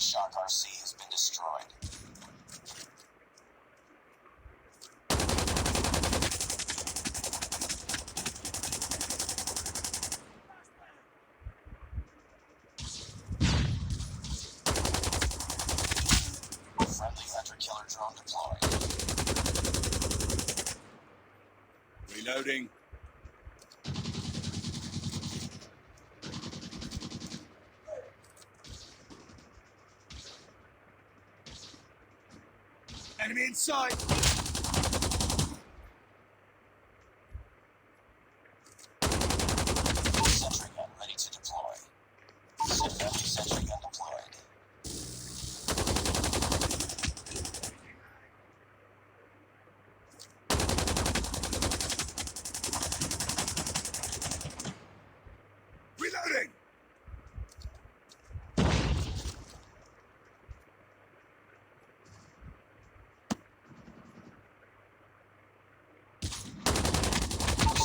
Shock RC has been destroyed. Friendly hunter-killer drone deployed. Reloading. Enemy in sight. Sentry gun ready to deploy. Friendly sentry gun deployed. Reloading.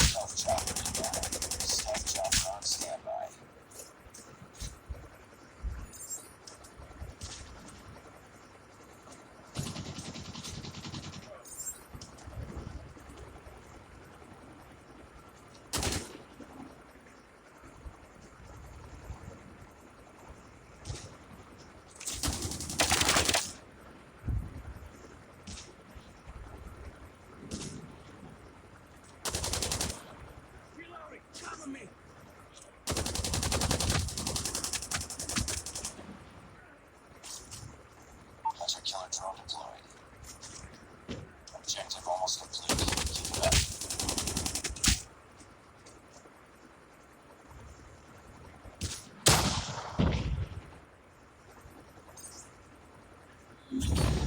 Stealth chopper inbound. Stealth chopper on standby. Reloading. Cover me. Hunter-killer drone deployed. Objective almost complete. Keep it up.